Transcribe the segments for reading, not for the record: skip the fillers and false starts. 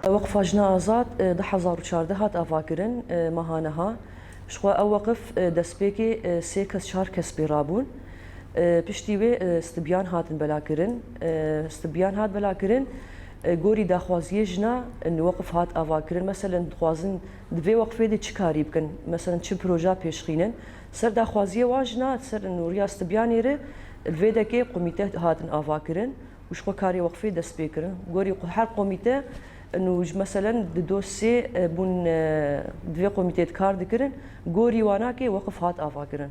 وقف جنا آزاد ده 2014 هات آفاكرن مهانها شخوا أو وقف دسبيكي سيكس شهر كسبيرابون پشتیوه استبیان هاتن بلاکرین استبیان هات بلاکرین گوری داخوازی جنا نوقف هات آواکرین مثلا خوازن دوی وقفه دی چی کاری بکن مثلا چی پروژه پیشخینن سر داخوازی واجنا سر نوریا استبیانی ره الویده که قومیته هاتن آواکرین وش خو کاری وقفه دست بکرن گوری هر قومیته انه مثلا دوسي بون دوی قومیته کار دکرن گوری وانا که وقف هات آواکرین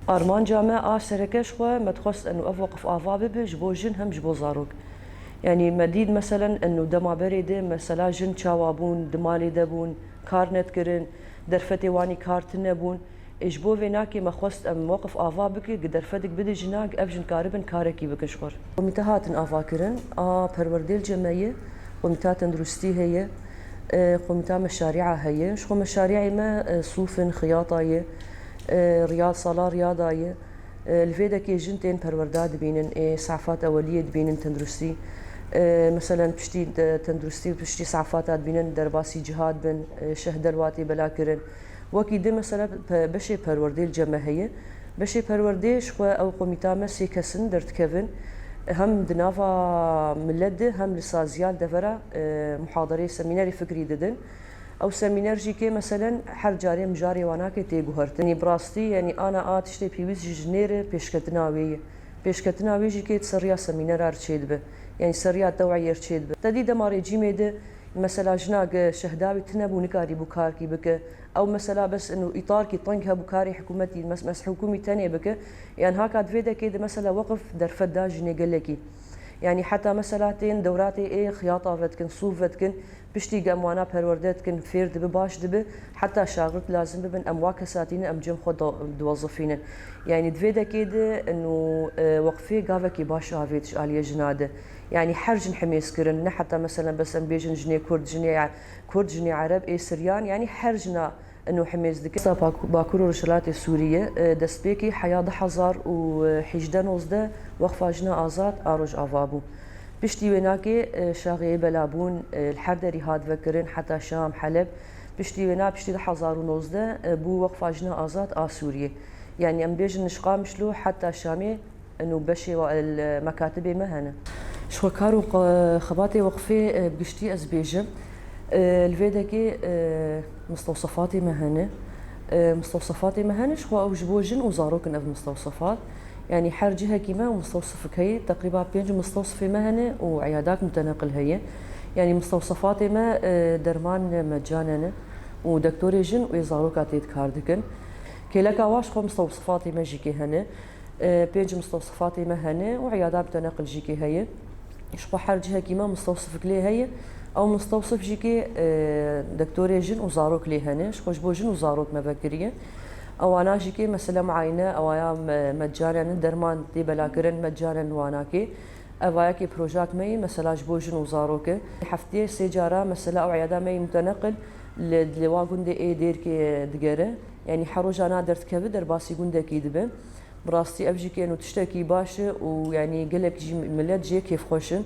أرمان جامعة سركش خو متخص إنه أوقف آفا جبو جن هم جبو زاروك يعني مديد مثلا إنه دما بريدة مثلا جن شوابون دمالي دبون كارنت كرن درفتي واني كارتن بون إجبو فيناكي مخص أم موقف آفا بك درفتك بدي جناك أفجن كاربن كاركي بك شخور قوميتهاتن آفا كرن پرورديل جمعية قوميتات درستي هي قوميتا مشاريعها هي شخو مشاريعي ما صوفن خياطة رياض صلاة رياضة الفيدا كي جنتين پرورداد بينن سعفات أولية بينن تندرستي مثلا بشتي تندرستي بشتي سعفات بينن درباسي جهاد بن شهد الواتي بلاكرن وكي ده مثلا بشي پروردي الجماهية بشي پروردي شخوا أو قوميتا مسي كسن درت كيفن هم دنافا ملده هم لسازيال دفرة محاضرة سميناري فكري ددن او سمينار جيكي مثلا حر جاري مجاري واناكي تيغوهرتني براستي يعني انا اتشتي بيويز جنير بيشكتناوي جيكي تسريا سمينار ارشيد به يعني سريا توعية ارشيد به تدي دماري جيميد مثلا جناق شهداوي تنبو نكاري بوكاركي بك او مثلا بس انه اطاركي طنقها بوكاري حكومتي مس حكومي تانية بك يعني هكا دفيدا كده مثلا وقف درفدا جني قال يعني حتى مثلا تين دوراتي خياطة فتكن صوف فتكن بشتي قاموانا پروردت كن فيرد بباش دبه حتى شاغرت لازم ببن امواك ساتين ام جم خود دوظفين يعني دفيدا كده انه وقفي قافكي باش هافيتش آلية جناده يعني حرجن حميس كرن حتى مثلا بس ام بيجن جنيه كرد جنيه عرب سريان يعني حرجنا انه حميز دك باكور رشلات سوريه دسبيكي حياه 2011 وقفه جنا آزاد اروج افابو بشتي ويناكي شاغي بلابون الحردري هاد فكرن حتى شام حلب بشتي وينا بشتي 2019 بو وقفه جنا آزاد سوريه يعني ام بيجن نشقا مشلو حتى شامي انه بشي المكاتب مهنه شو كارو خباتي وقفه بشتي ازبيجم الفيداكي مستوصفاتي مهنه مستوصفاتي مهنه شو اوجبو جن وزاروكن في مستوصفات يعني حر جهه كيما ومستوصفك هي تقريبا بينج مستوصفه مهنه وعيادات متنقل هي يعني مستوصفاتي ما درمان مجانا ودكتوري جن ويزاروكاتي كاردكن كيلكا واش خو مستوصفاتي ما جيكي هنا بينج مستوصفاتي مهنه وعيادات متنقل جيكي هي شو حر جهه كيما مستوصفك ليه هي او مستوصف جيكي دكتوري جن وزاروك ليه هنا شو جبو جن وزاروك مبكريه او انا جيكي مثلا معاينه او ايام مجانا درمان دي بلاكرن مجانا واناكي اواياكي بروجاك مي مثلا جبو جن وزاروك حفتي سيجاره مثلا او عياده مي متنقل لواغون دي دير كي دغره يعني حروجانا درت كبد درباسي غوندكي دبه براستي ابجيكي انه تشتكي باش ويعني قالك جي ملات جي كيف خوشن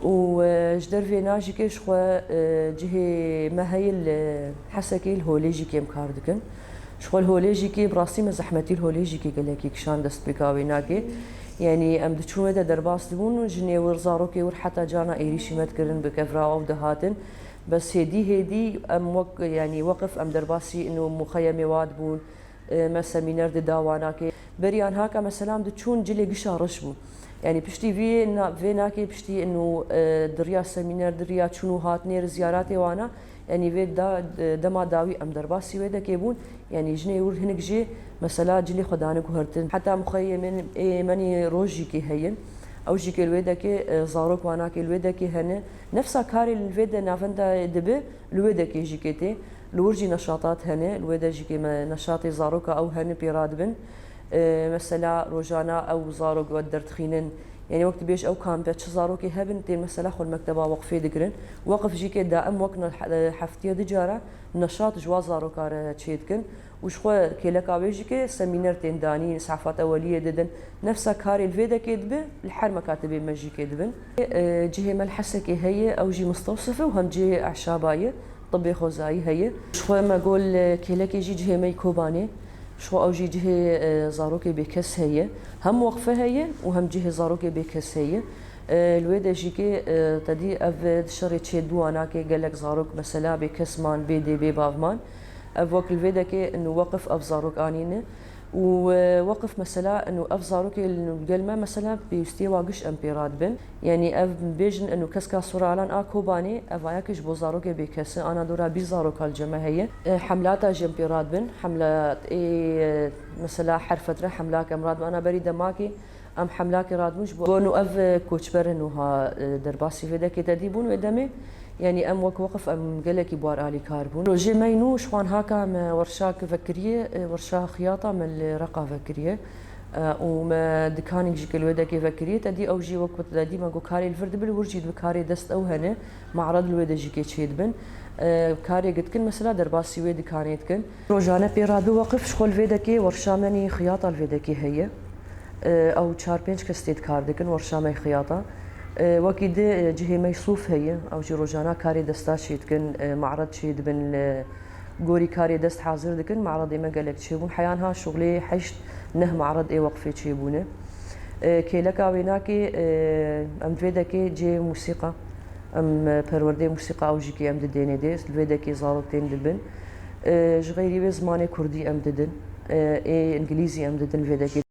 وجدر في ناجي كيش خو جهي ما هي حسكي الهوليجي كيم كاردكن شغل هوليجي كي براسي مزحمتي الهوليجي كي قال لك كشان دست بكاوي ناكي يعني ام دشو مدى درباس دبون جني ورزاروكي ور حتى جانا ايريشي متكرن بكفرا او دهاتن بس هدي ام يعني وقف ام درباسي انه مخيمه وادبون ما سمينار داواناكي بريان هاكا مثلا دتشون جلي قشارش بو يعني بشتي في ناكي بشتي انه دريا سمينار دريا شنو هاتني زياراتي وانا يعني في دما داوي ام درباسي ودا كيبون يعني جني ور هنك جي مثلا جلي خدانك وهرتن حتى مخيم من ماني روجي كي هين او جي كي الودا كي زاروك وانا كي الودا كي هنا نفسها كاري الودا نافندا دبه الودا كي جي كيتي الورجي نشاطات هنا الودا جي كي نشاطي زاروكا او هنا بيرادبن مثلا روجانا او زاروك ودرت خينن يعني وقت بيش او كان بيتش زاروكي هبن تين مثلا خو المكتبه وقفي دقرن وقف جيكي دائم وقنا حفتيه دجاره نشاط جوا زاروكار تشيدكن وش خو كيلك اويجيكي سمينار تين داني اسعافات اوليه ددن نفسها كاري الفيدا كيدبه الحر مكاتبي مجي كيدبن جهه ملحسكي هي او جي مستوصفه وهم جي اعشابايه طبي خوزاي هي شخو ما اقول كيلك يجي جهه مي كوباني شو او جي جهه زاروكي بكس هي هم وقفه هي وهم جهه زاروكي بكس هي الويدا جيكي تدي اف شري تشدو انا كي قال لك زاروك مثلا بكسمان بي دي بي بافمان افوك الفيدا كي انه وقف اف زاروك انينه ووقف مثلا انه اف زاروكي القلمه مثلا بيستي واقش امبيرات بن يعني اف بيجن انه كسكا صوره الان اكو باني افاياكش بو زاروكي بكس انا دورا بي زاروك الجماعه هي حملاتها جمبيرات بن حملات اي مثلا حرفتره حملاك امراض انا بريده ماكي ام حملاك راد مش بونو اف كوتشبر انه ها درباسي فيدا كي تديبون ودمي يعني ام وقف ام قالك يبوار الي كاربون روجي ماينو شوان هاكا ورشاك فكريه ورشا خياطه من الرقه فكريه وما دكانك جي كل كي فكريه تدي او جي وقت تدي ما جو كاري الفرد بالورجي بكاري دست او هنا معرض الودا جي كي تشيد بن كاري قد كن مثلا درباسي ويد كانت كن روجانا بيرادو وقف شغل فيدكي ورشا مني خياطه الفيدكي هي او تشار بينش كستيت كاردكن ورشا مي خياطه وكيد جهه ميصوف هي او جي روجانا كاري دستا شيتكن معرض شيد بن جوري كاري دست حاضر دكن معرض ما قالك تشيبون حيانها شغلي حشت نه معرض اي وقفه تشيبونه كيلك ويناكي ام فيدكي جي موسيقى ام پروردي موسيقى او جيكي ام دديني ديس فيدكي زاروتين دبن جغيري زماني كردي ام ددن اي انجليزي ام ددن فيدكي